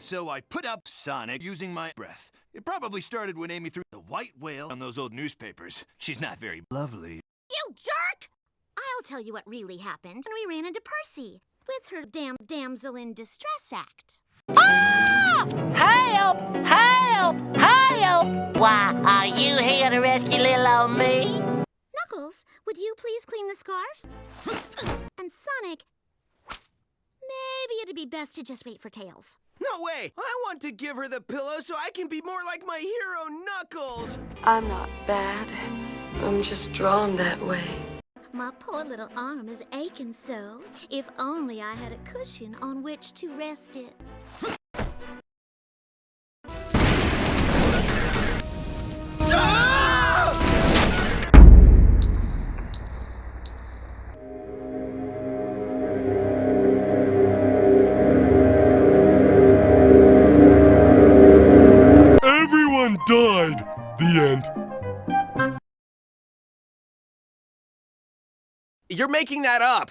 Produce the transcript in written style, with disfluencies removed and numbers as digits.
And so I put up Sonic using my breath. It probably started when Amy threw the white whale on those old newspapers. She's not very lovely. You jerk! I'll tell you what really happened when we ran into Percy with her damsel in distress act. Ah! Help! Help! Help! Why, are you here to rescue little old me? Knuckles, would you please clean the scarf? And Sonic, maybe it'd be best to just wait for Tails. No way! I want to give her the pillow so I can be more like my hero, Knuckles! I'm not bad. I'm just drawn that way. My poor little arm is aching so. If only I had a cushion on which to rest it. Everyone died. The end. You're making that up!